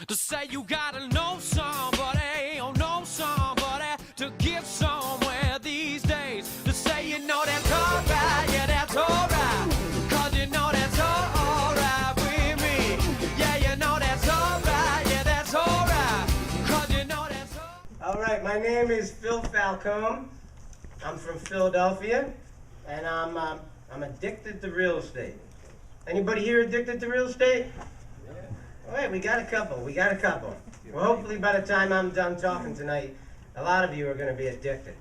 to say you gotta know somebody, oh know somebody to get somewhere these days. To say you know that's alright, yeah that's alright, 'cause you know that's alright with me. Yeah, you know that's alright, yeah that's alright, 'cause you know that's alright. All right, my name is Phil Falcone. I'm from Philadelphia, and I'm addicted to real estate. Anybody here addicted to real estate? All right, we got a couple. Well, hopefully by the time I'm done talking tonight, a lot of you are going to be addicted.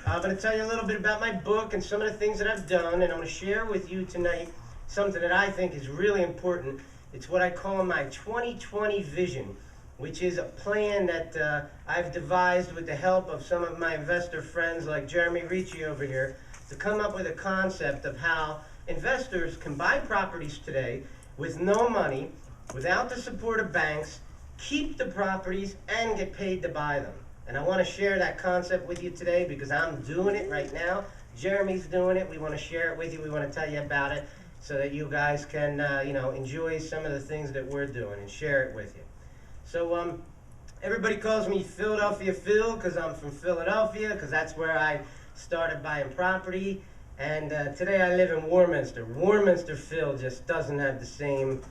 I'm going to tell you a little bit about my book and some of the things that I've done, and I'm going to share with you tonight something that I think is really important. It's what I call my 2020 vision, which is a plan that I've devised with the help of some of my investor friends like Jeremy Ricci over here to come up with a concept of how investors can buy properties today with no money, without the support of banks, keep the properties, and get paid to buy them. And I want to share that concept with you today because I'm doing it right now. Jeremy's doing it. We want to share it with you. We want to tell you about it so that you guys can enjoy some of the things that we're doing and share it with you. So everybody calls me Philadelphia Phil because I'm from Philadelphia, because that's where I started buying property. And today I live in Warminster. Warminster Phil just doesn't have the same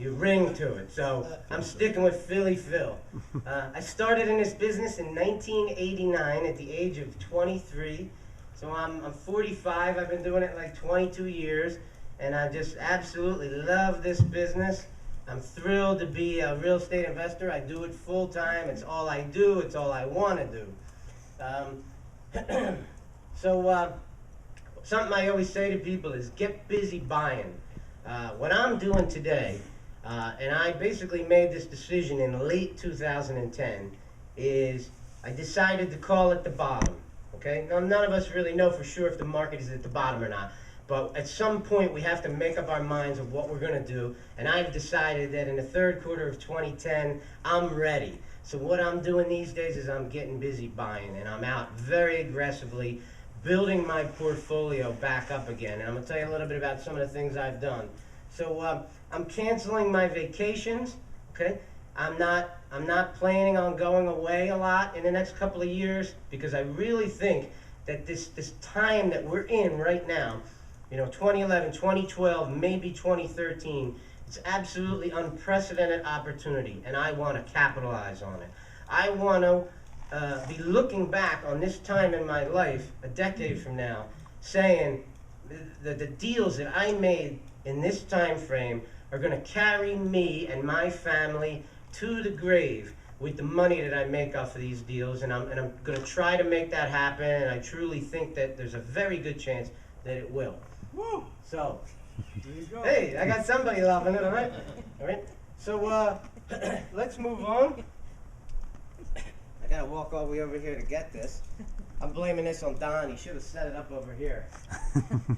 ring to it, so I'm sticking with Philly Phil. I started in this business in 1989 at the age of 23, so I'm 45. I've been doing it like 22 years, and I just absolutely love this business. I'm thrilled to be a real estate investor. I do it full time. It's all I do. It's all I want to do. Something I always say to people is get busy buying. What I'm doing today, and I basically made this decision in late 2010, is I decided to call it the bottom, okay? Now, none of us really know for sure if the market is at the bottom or not, but at some point we have to make up our minds of what we're gonna do, and I've decided that in the third quarter of 2010, I'm ready. So what I'm doing these days is I'm getting busy buying, and I'm out very aggressively building my portfolio back up again. And I'm gonna tell you a little bit about some of the things I've done. So I'm canceling my vacations, okay? I'm not planning on going away a lot in the next couple of years because I really think that this time that we're in right now, 2011, 2012, maybe 2013, it's absolutely unprecedented opportunity, and I want to capitalize on it. I want to be looking back on this time in my life a decade from now saying that the deals that I made in this time frame are going to carry me and my family to the grave with the money that I make off of these deals, and I'm going to try to make that happen, and I truly think that there's a very good chance that it will. Woo! So, There you go. hey, I got somebody loving it, all right? All right. So let's move on. I gotta walk all the way over here to get this. I'm blaming this on Don. He should have set it up over here.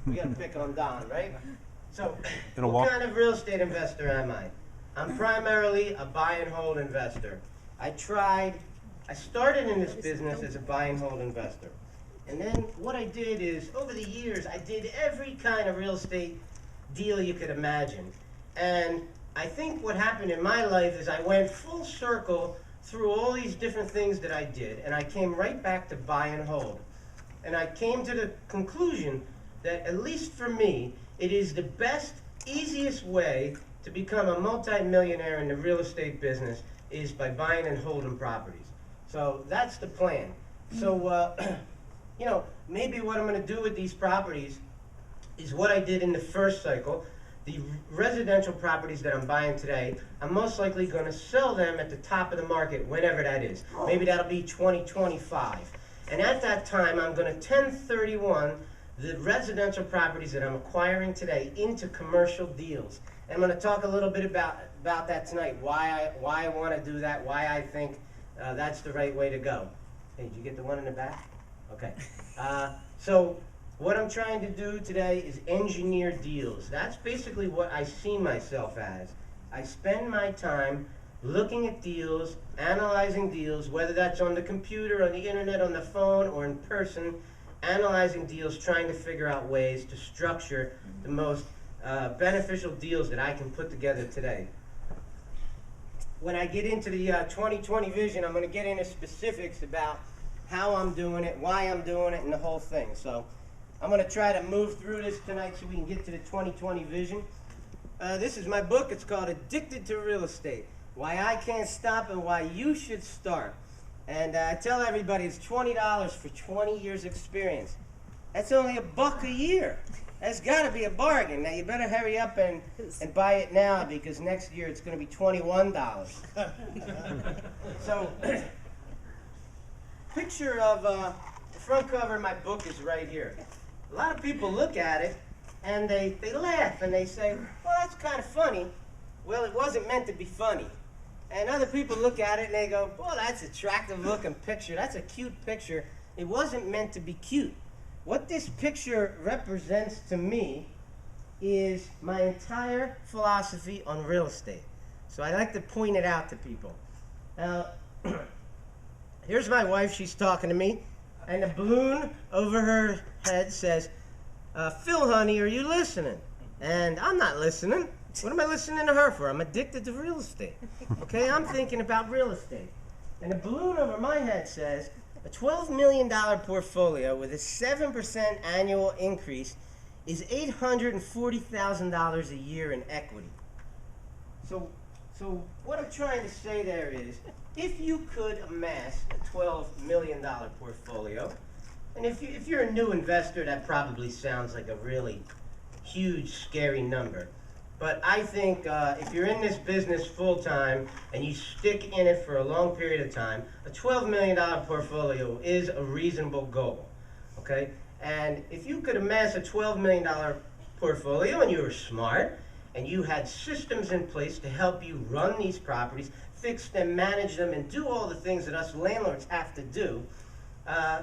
We gotta pick on Don, right? So, what kind of real estate investor am I? I'm primarily a buy and hold investor. I started in this business as a buy and hold investor. And then what I did is, over the years, I did every kind of real estate deal you could imagine. And I think what happened in my life is I went full circle through all these different things that I did, and I came right back to buy and hold. And I came to the conclusion that, at least for me, it is the best, easiest way to become a multi-millionaire in the real estate business is by buying and holding properties. So that's the plan. So, maybe what I'm going to do with these properties is what I did in the first cycle. The residential properties that I'm buying today, I'm most likely going to sell them at the top of the market, whenever that is. Maybe that'll be 2025. And at that time, I'm going to 1031 the residential properties that I'm acquiring today into commercial deals. And I'm going to talk a little bit about that tonight, why I want to do that, why I think that's the right way to go. Hey, did you get the one in the back? Okay. So what I'm trying to do today is engineer deals. That's basically what I see myself as. I spend my time looking at deals, analyzing deals, whether that's on the computer, on the internet, on the phone, or in person, analyzing deals, trying to figure out ways to structure the most beneficial deals that I can put together today. when I get into the 2020 vision, I'm going to get into specifics about how I'm doing it, why I'm doing it, and the whole thing. So I'm going to try to move through this tonight so we can get to the 2020 vision. This is my book. It's called Addicted to Real Estate, Why I Can't Stop and Why You Should Start. And I tell everybody it's $20 for 20 years experience. That's only $1 a year. That's got to be a bargain. Now you better hurry up and buy it now, because next year it's going to be $21. So, picture of the front cover of my book is right here. A lot of people look at it and they laugh and they say, well, that's kind of funny. Well, it wasn't meant to be funny. And other people look at it and they go, well, that's an attractive looking picture. That's a cute picture. It wasn't meant to be cute. What this picture represents to me is my entire philosophy on real estate. So I like to point it out to people. Now, here's my wife. She's talking to me. And the balloon over her head says, Phil, honey, are you listening? And I'm not listening. What am I listening to her for? I'm addicted to real estate. Okay, I'm thinking about real estate. And the balloon over my head says, a $12 million portfolio with a 7% annual increase is $840,000 a year in equity. So what I'm trying to say there is, if you could amass a $12 million portfolio, and if you're a new investor, that probably sounds like a really huge, scary number. But I think if you're in this business full time and you stick in it for a long period of time, a $12 million portfolio is a reasonable goal, okay? And if you could amass a $12 million portfolio and you were smart and you had systems in place to help you run these properties, fix them, manage them, and do all the things that us landlords have to do,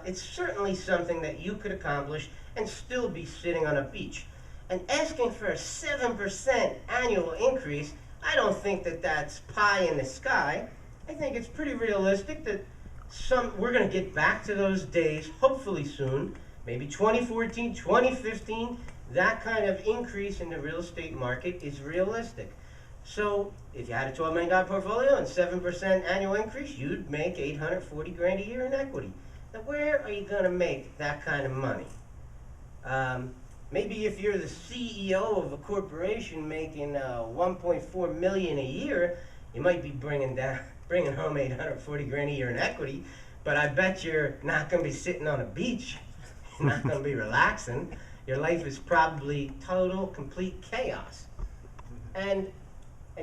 it's certainly something that you could accomplish and still be sitting on a beach. And asking for a 7% annual increase, I don't think that that's pie in the sky. I think it's pretty realistic that we're going to get back to those days, hopefully soon, maybe 2014, 2015, that kind of increase in the real estate market is realistic. So if you had a $12 million portfolio and 7% annual increase, you'd make $840,000 a year in equity. Now where are you going to make that kind of money? Maybe if you're the CEO of a corporation making $1.4 million a year, you might be bringing home $840,000 a year in equity. But I bet you're not going to be sitting on a beach. You're not going to be relaxing. Your life is probably total, complete chaos. And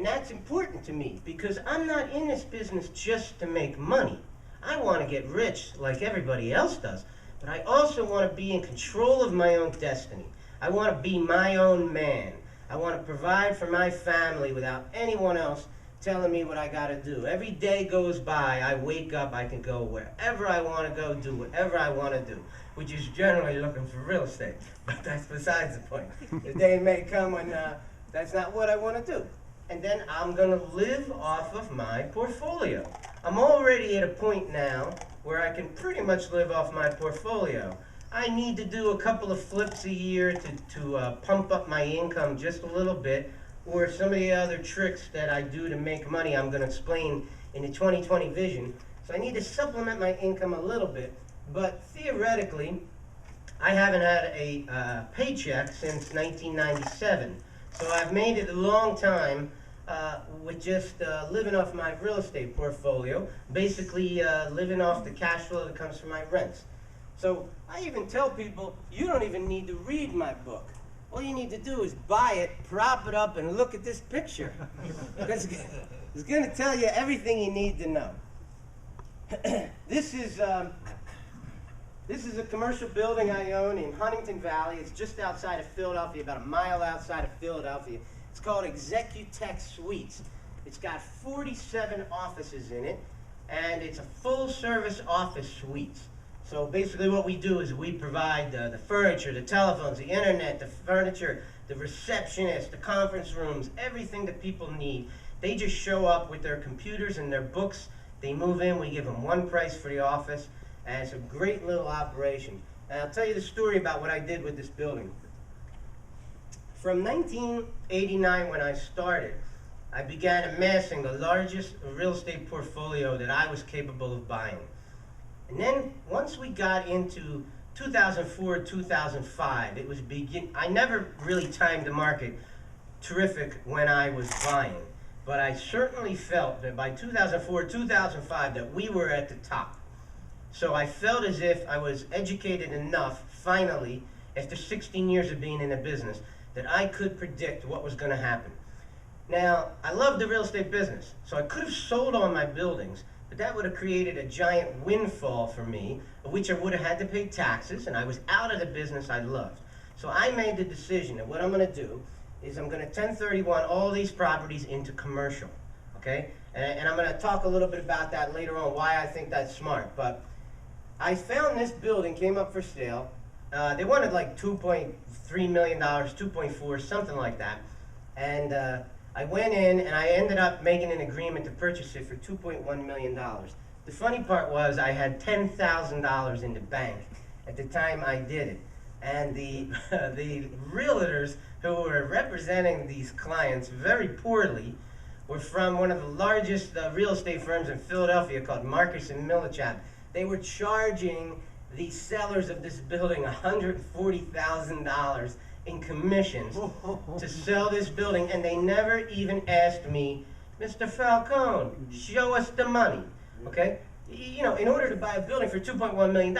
that's important to me, because I'm not in this business just to make money. I want to get rich like everybody else does. But I also want to be in control of my own destiny. I want to be my own man. I want to provide for my family without anyone else telling me what I got to do. Every day goes by, I wake up, I can go wherever I want to go, do whatever I want to do, which is generally looking for real estate. But that's besides the point. The day may come when that's not what I want to do. And then I'm going to live off of my portfolio. I'm already at a point now where I can pretty much live off my portfolio. I need to do a couple of flips a year to pump up my income just a little bit, or some of the other tricks that I do to make money I'm going to explain in the 2020 vision. So I need to supplement my income a little bit, but theoretically, I haven't had a paycheck since 1997. So I've made it a long time with just living off my real estate portfolio, basically living off the cash flow that comes from my rents. So I even tell people, you don't even need to read my book. All you need to do is buy it, prop it up, and look at this picture. Because it's going to tell you everything you need to know. This is a commercial building I own in Huntington Valley. It's just outside of Philadelphia, about a mile outside of Philadelphia. It's called Executech Suites. It's got 47 offices in it, and it's a full-service office suites. So basically what we do is we provide the furniture, the telephones, the internet, the furniture, the receptionist, the conference rooms, everything that people need. They just show up with their computers and their books. They move in, we give them one price for the office, and it's a great little operation. And I'll tell you the story about what I did with this building. From 1989, when I started, I began amassing the largest real estate portfolio that I was capable of buying. And then once we got into 2004, 2005, it was I never really timed the market terrific when I was buying, but I certainly felt that by 2004, 2005 that we were at the top. So I felt as if I was educated enough, finally, after 16 years of being in the business, that I could predict what was going to happen. Now, I love the real estate business, so I could have sold all my buildings, but that would have created a giant windfall for me, of which I would have had to pay taxes, and I was out of the business I loved. So I made the decision that what I'm going to do is I'm going to 1031 all these properties into commercial, okay? And I'm going to talk a little bit about that later on, why I think that's smart. But I found this building came up for sale. They wanted like $2.3 million, 2.4, something like that. And I went in and I ended up making an agreement to purchase it for $2.1 million. The funny part was I had $10,000 in the bank at the time I did it. And the realtors who were representing these clients very poorly were from one of the largest real estate firms in Philadelphia called Marcus & Millichap. They were charging the sellers of this building $140,000 in commissions to sell this building, and they never even asked me, Mr. Falcone, show us the money, okay? You know, in order to buy a building for $2.1 million,